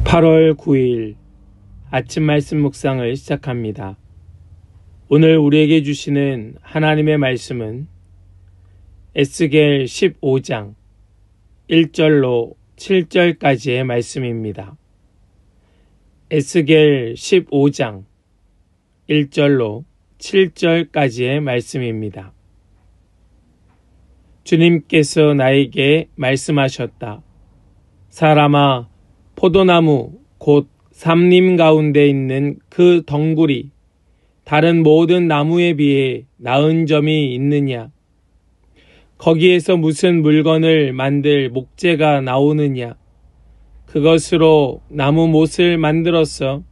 8월 9일 아침 말씀 묵상을 시작합니다. 오늘 우리에게 주시는 하나님의 말씀은 에스겔 15장 1절로 7절까지의 말씀입니다. 에스겔 15장 1절로 7절까지의 말씀입니다. 주님께서 나에게 말씀하셨다. 사람아, 포도나무 곧 삼림 가운데 있는 그 덩굴이 다른 모든 나무에 비해 나은 점이 있느냐? 거기에서 무슨 물건을 만들 목재가 나오느냐? 그것으로 나무 못을 만들어서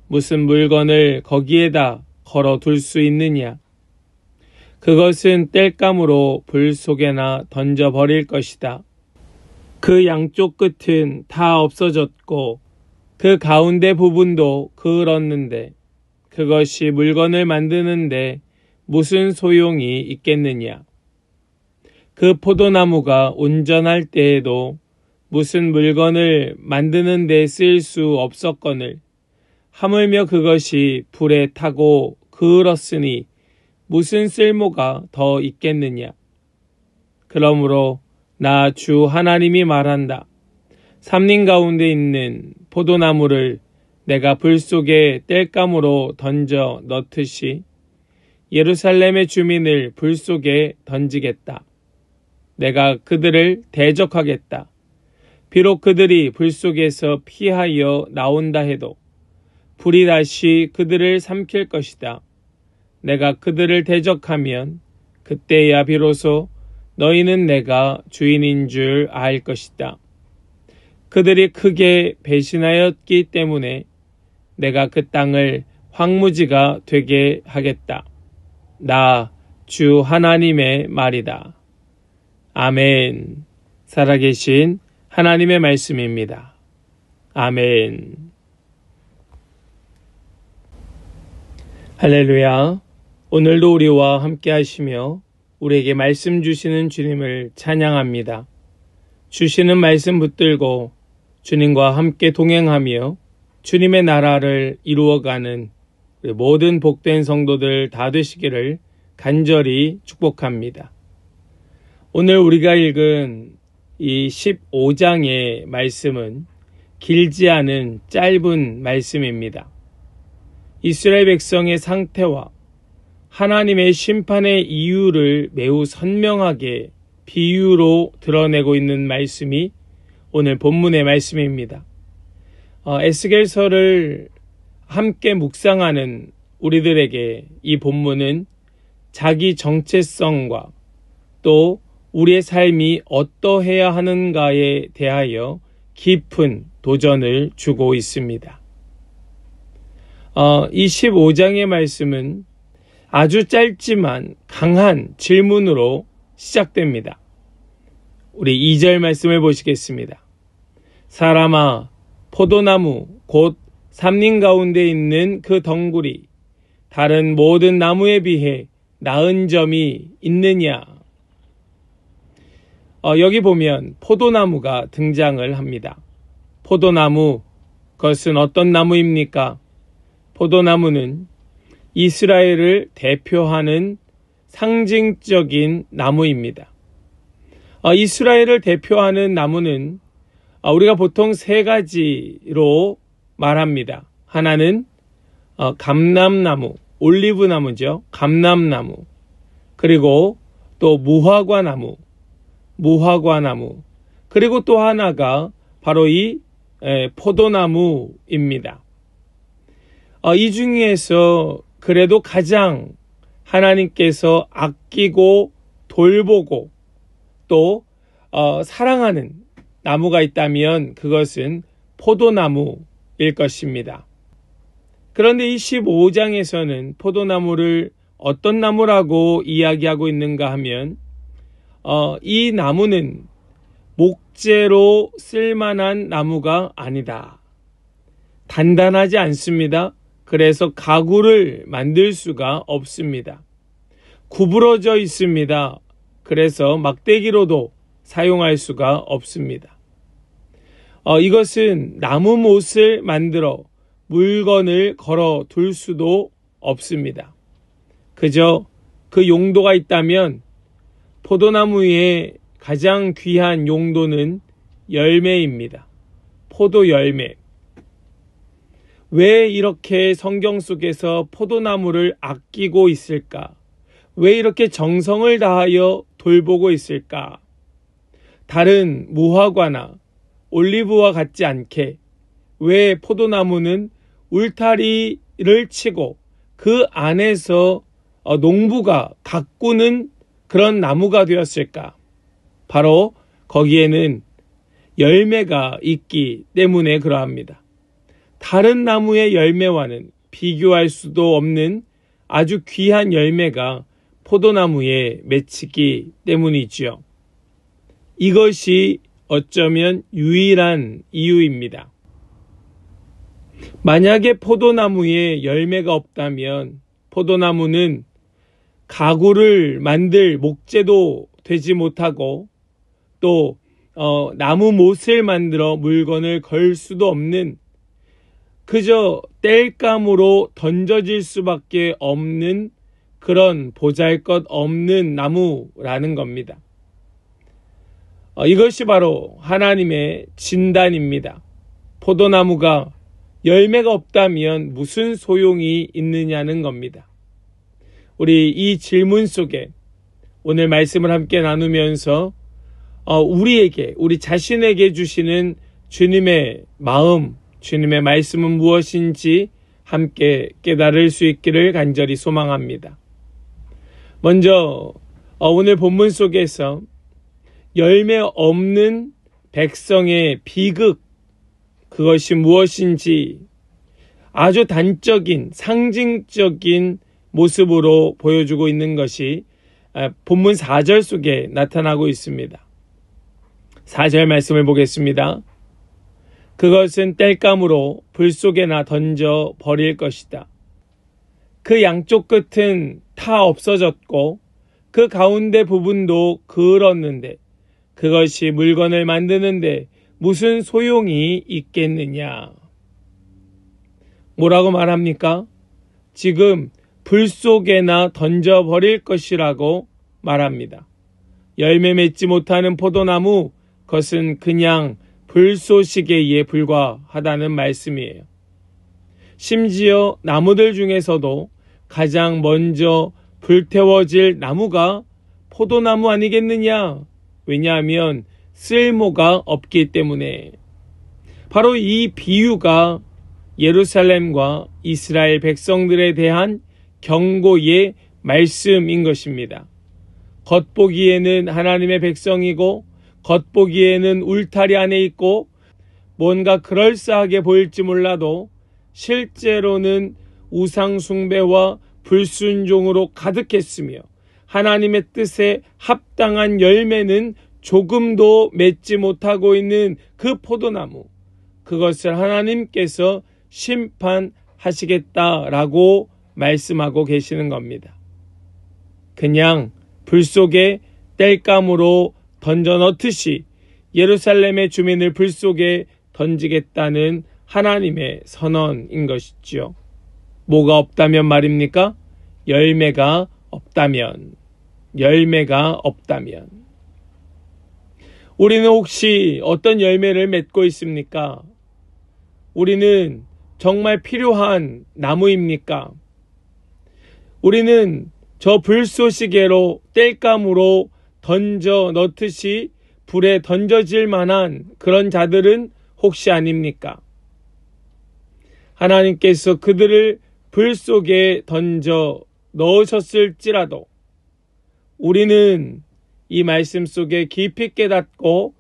무슨 물건을 거기에다 걸어 둘 수 있느냐? 그것은 땔감으로 불 속에나 던져버릴 것이다. 그 양쪽 끝은 다 없어졌고 그 가운데 부분도 그을었는데 그것이 물건을 만드는데 무슨 소용이 있겠느냐? 그 포도나무가 온전할 때에도 무슨 물건을 만드는 데 쓸 수 없었거늘 하물며 그것이 불에 타고 그을었으니 무슨 쓸모가 더 있겠느냐? 그러므로 나 주 하나님이 말한다. 삼림 가운데 있는 포도나무를 내가 불 속에 땔감으로 던져 넣듯이 예루살렘의 주민을 불 속에 던지겠다. 내가 그들을 대적하겠다. 비록 그들이 불 속에서 피하여 나온다 해도 불이 다시 그들을 삼킬 것이다. 내가 그들을 대적하면 그때야 비로소 너희는 내가 주인인 줄 알 것이다. 그들이 크게 배신하였기 때문에 내가 그 땅을 황무지가 되게 하겠다. 나 주 하나님의 말이다. 아멘. 살아계신 하나님의 말씀입니다. 아멘. 할렐루야. 오늘도 우리와 함께 하시며 우리에게 말씀 주시는 주님을 찬양합니다. 주시는 말씀 붙들고 주님과 함께 동행하며 주님의 나라를 이루어가는 우리 모든 복된 성도들 다 되시기를 간절히 축복합니다. 오늘 우리가 읽은 이 15장의 말씀은 길지 않은 짧은 말씀입니다. 이스라엘 백성의 상태와 하나님의 심판의 이유를 매우 선명하게 비유로 드러내고 있는 말씀이 오늘 본문의 말씀입니다. 에스겔서를 함께 묵상하는 우리들에게 이 본문은 자기 정체성과 또 우리의 삶이 어떠해야 하는가에 대하여 깊은 도전을 주고 있습니다. 이 15장의 말씀은 아주 짧지만 강한 질문으로 시작됩니다. 우리 2절 말씀을 보시겠습니다. 사람아, 포도나무 곧 삼림 가운데 있는 그 덩굴이 다른 모든 나무에 비해 나은 점이 있느냐? 여기 보면 포도나무가 등장을 합니다. 포도나무, 그것은 어떤 나무입니까? 포도나무는 이스라엘을 대표하는 상징적인 나무입니다. 이스라엘을 대표하는 나무는 우리가 보통 세 가지로 말합니다. 하나는 감람나무, 올리브나무죠. 감람나무. 그리고 또 무화과나무, 그리고 또 하나가 바로 이 포도나무입니다. 이 중에서 그래도 가장 하나님께서 아끼고 돌보고 또 사랑하는 나무가 있다면 그것은 포도나무일 것입니다. 그런데 이 15장에서는 포도나무를 어떤 나무라고 이야기하고 있는가 하면 이 나무는 목재로 쓸만한 나무가 아니다. 단단하지 않습니다. 그래서 가구를 만들 수가 없습니다. 구부러져 있습니다. 그래서 막대기로도 사용할 수가 없습니다. 이것은 나무 못을 만들어 물건을 걸어 둘 수도 없습니다. 그저 그 용도가 있다면 포도나무의 가장 귀한 용도는 열매입니다. 포도 열매. 왜 이렇게 성경 속에서 포도나무를 아끼고 있을까? 왜 이렇게 정성을 다하여 돌보고 있을까? 다른 무화과나 올리브와 같지 않게 왜 포도나무는 울타리를 치고 그 안에서 농부가 가꾸는 그런 나무가 되었을까? 바로 거기에는 열매가 있기 때문에 그러합니다. 다른 나무의 열매와는 비교할 수도 없는 아주 귀한 열매가 포도나무에 맺히기 때문이지요. 이것이 어쩌면 유일한 이유입니다. 만약에 포도나무에 열매가 없다면 포도나무는 가구를 만들 목재도 되지 못하고 또 나무 못을 만들어 물건을 걸 수도 없는 그저 땔감으로 던져질 수밖에 없는 그런 보잘것없는 나무라는 겁니다. 이것이 바로 하나님의 진단입니다. 포도나무가 열매가 없다면 무슨 소용이 있느냐는 겁니다. 우리 이 질문 속에 오늘 말씀을 함께 나누면서 우리에게, 우리 자신에게 주시는 주님의 마음, 주님의 말씀은 무엇인지 함께 깨달을 수 있기를 간절히 소망합니다. 먼저 오늘 본문 속에서 열매 없는 백성의 비극, 그것이 무엇인지 아주 단적인 상징적인 모습으로 보여주고 있는 것이 본문 4절 속에 나타나고 있습니다. 4절 말씀을 보겠습니다. 그것은 땔감으로 불 속에나 던져 버릴 것이다. 그 양쪽 끝은 타 없어졌고 그 가운데 부분도 그을었는데 그것이 물건을 만드는데 무슨 소용이 있겠느냐. 뭐라고 말합니까? 지금 불 속에나 던져버릴 것이라고 말합니다. 열매 맺지 못하는 포도나무, 그것은 그냥 불쏘시개에 불과하다는 말씀이에요. 심지어 나무들 중에서도 가장 먼저 불태워질 나무가 포도나무 아니겠느냐? 왜냐하면 쓸모가 없기 때문에. 바로 이 비유가 예루살렘과 이스라엘 백성들에 대한 경고의 말씀인 것입니다. 겉보기에는 하나님의 백성이고 겉보기에는 울타리 안에 있고 뭔가 그럴싸하게 보일지 몰라도 실제로는 우상 숭배와 불순종으로 가득했으며 하나님의 뜻에 합당한 열매는 조금도 맺지 못하고 있는 그 포도나무, 그것을 하나님께서 심판하시겠다라고 말씀하고 계시는 겁니다. 그냥 불 속에 땔감으로 던져 넣듯이 예루살렘의 주민을 불 속에 던지겠다는 하나님의 선언인 것이지요. 뭐가 없다면 말입니까? 열매가 없다면. 우리는 혹시 어떤 열매를 맺고 있습니까? 우리는 정말 필요한 나무입니까? 우리는 저 불쏘시개로 땔감으로 던져 넣듯이 불에 던져질 만한 그런 자들은 혹시 아닙니까? 하나님께서 그들을 불 속에 던져 넣으셨을지라도 우리는 이 말씀 속에 깊이 깨닫고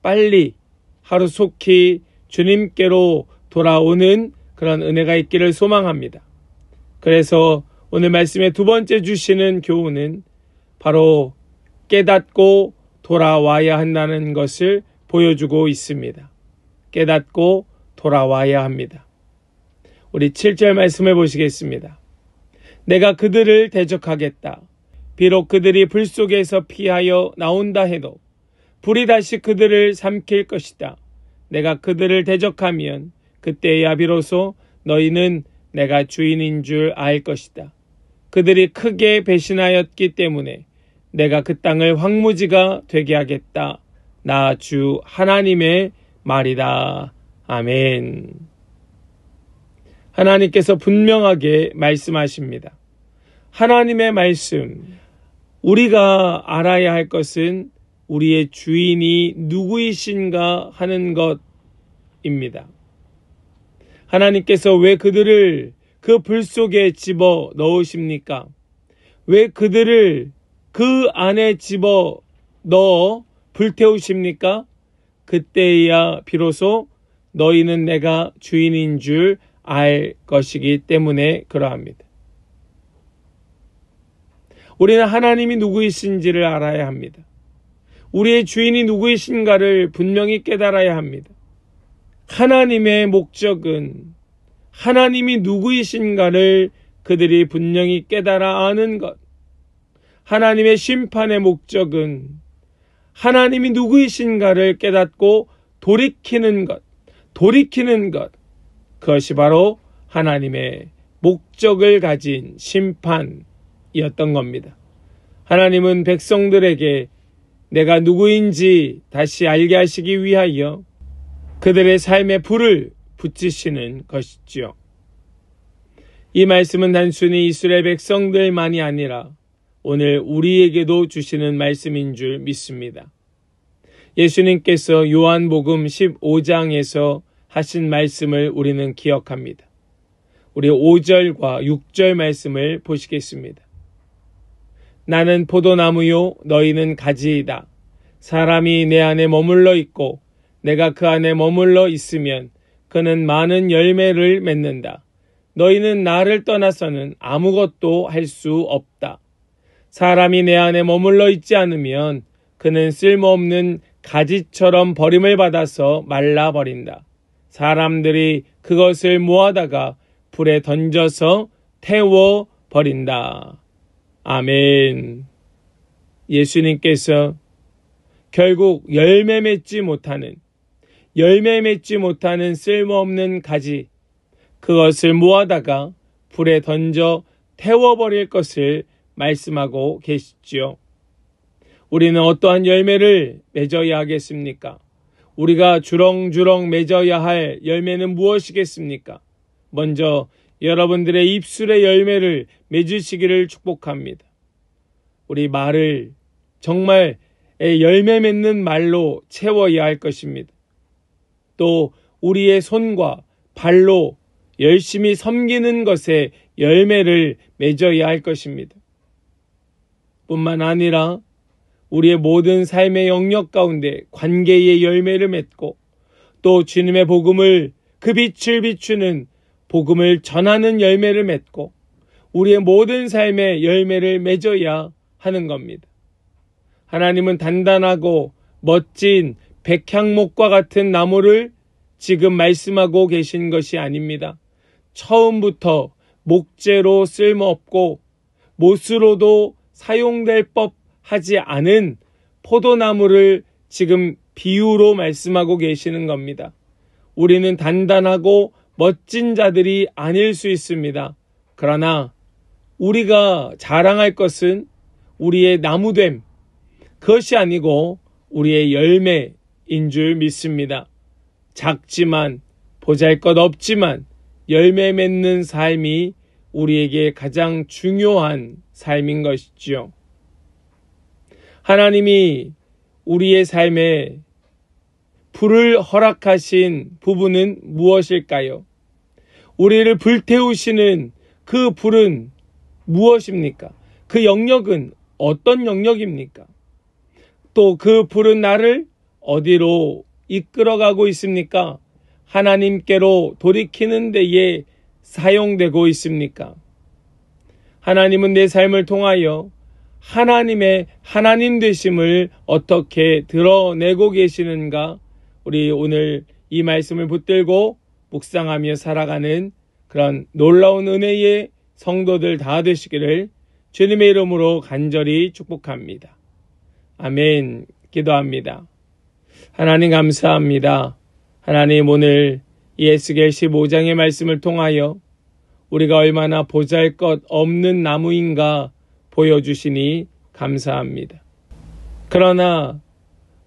빨리 하루속히 주님께로 돌아오는 그런 은혜가 있기를 소망합니다. 그래서 오늘 말씀의 두 번째 주시는 교훈은 바로 깨닫고 돌아와야 한다는 것을 보여주고 있습니다. 깨닫고 돌아와야 합니다. 우리 7절 말씀을 보시겠습니다. 내가 그들을 대적하겠다. 비록 그들이 불 속에서 피하여 나온다 해도 불이 다시 그들을 삼킬 것이다. 내가 그들을 대적하면 그때야 비로소 너희는 내가 주인인 줄 알 것이다. 그들이 크게 배신하였기 때문에 내가 그 땅을 황무지가 되게 하겠다. 나 주 하나님의 말이다. 아멘. 하나님께서 분명하게 말씀하십니다. 하나님의 말씀, 우리가 알아야 할 것은 우리의 주인이 누구이신가 하는 것입니다. 하나님께서 왜 그들을 그 불 속에 집어 넣으십니까? 왜 그들을 그 안에 집어 넣어 불태우십니까? 그때야 비로소 너희는 내가 주인인 줄 알 것이기 때문에 그러합니다. 우리는 하나님이 누구이신지를 알아야 합니다. 우리의 주인이 누구이신가를 분명히 깨달아야 합니다. 하나님의 목적은 하나님이 누구이신가를 그들이 분명히 깨달아 아는 것. 하나님의 심판의 목적은 하나님이 누구이신가를 깨닫고 돌이키는 것. 그것이 바로 하나님의 목적을 가진 심판이었던 겁니다. 하나님은 백성들에게 내가 누구인지 다시 알게 하시기 위하여 그들의 삶에 불을 붙이시는 것이지요. 이 말씀은 단순히 이스라엘 백성들만이 아니라 오늘 우리에게도 주시는 말씀인 줄 믿습니다. 예수님께서 요한복음 15장에서 하신 말씀을 우리는 기억합니다. 우리 5절과 6절 말씀을 보시겠습니다. 나는 포도나무요 너희는 가지이다. 사람이 내 안에 머물러 있고 내가 그 안에 머물러 있으면 그는 많은 열매를 맺는다. 너희는 나를 떠나서는 아무것도 할 수 없다. 사람이 내 안에 머물러 있지 않으면 그는 쓸모없는 가지처럼 버림을 받아서 말라버린다. 사람들이 그것을 모아다가 불에 던져서 태워버린다. 아멘. 예수님께서 결국 열매 맺지 못하는 쓸모없는 가지, 그것을 모아다가 불에 던져 태워버릴 것을 말씀하고 계시지요. 우리는 어떠한 열매를 맺어야 하겠습니까? 우리가 주렁주렁 맺어야 할 열매는 무엇이겠습니까? 먼저 여러분들의 입술의 열매를 맺으시기를 축복합니다. 우리 말을 정말 열매 맺는 말로 채워야 할 것입니다. 또 우리의 손과 발로 열심히 섬기는 것에 열매를 맺어야 할 것입니다. 뿐만 아니라 우리의 모든 삶의 영역 가운데 관계의 열매를 맺고 또 주님의 복음을 그 빛을 비추는 복음을 전하는 열매를 맺고 우리의 모든 삶의 열매를 맺어야 하는 겁니다. 하나님은 단단하고 멋진 백향목과 같은 나무를 지금 말씀하고 계신 것이 아닙니다. 처음부터 목재로 쓸모없고 못으로도 사용될 법하지 않은 포도나무를 지금 비유로 말씀하고 계시는 겁니다. 우리는 단단하고 멋진 자들이 아닐 수 있습니다. 그러나 우리가 자랑할 것은 우리의 나무됨, 그것이 아니고 우리의 열매인 줄 믿습니다. 작지만 보잘것없지만 열매 맺는 삶이 우리에게 가장 중요한 삶인 것이지요. 하나님이 우리의 삶에 불을 허락하신 부분은 무엇일까요? 우리를 불태우시는 그 불은 무엇입니까? 그 영역은 어떤 영역입니까? 또 그 불은 나를 어디로 이끌어가고 있습니까? 하나님께로 돌이키는 데에 사용되고 있습니까? 하나님은 내 삶을 통하여 하나님의 하나님 되심을 어떻게 드러내고 계시는가? 우리 오늘 이 말씀을 붙들고 묵상하며 살아가는 그런 놀라운 은혜의 성도들 다 되시기를 주님의 이름으로 간절히 축복합니다. 아멘. 기도합니다. 하나님 감사합니다. 하나님, 오늘 에스겔 15장의 말씀을 통하여 우리가 얼마나 보잘것없는 나무인가 보여주시니 감사합니다. 그러나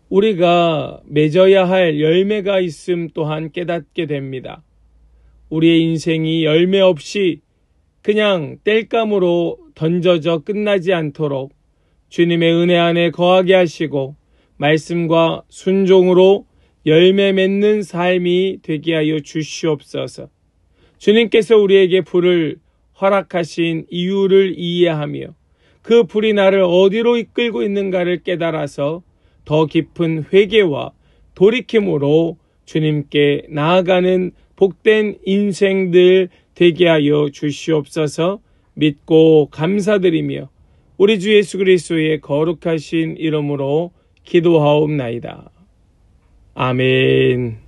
우리가 맺어야 할 열매가 있음 또한 깨닫게 됩니다. 우리의 인생이 열매 없이 그냥 땔감으로 던져져 끝나지 않도록 주님의 은혜 안에 거하게 하시고 말씀과 순종으로 열매 맺는 삶이 되게 하여 주시옵소서. 주님께서 우리에게 불을 허락하신 이유를 이해하며 그 불이 나를 어디로 이끌고 있는가를 깨달아서 더 깊은 회개와 돌이킴으로 주님께 나아가는 복된 인생들 되게 하여 주시옵소서. 믿고 감사드리며 우리 주 예수 그리스도의 거룩하신 이름으로 기도하옵나이다. 아멘.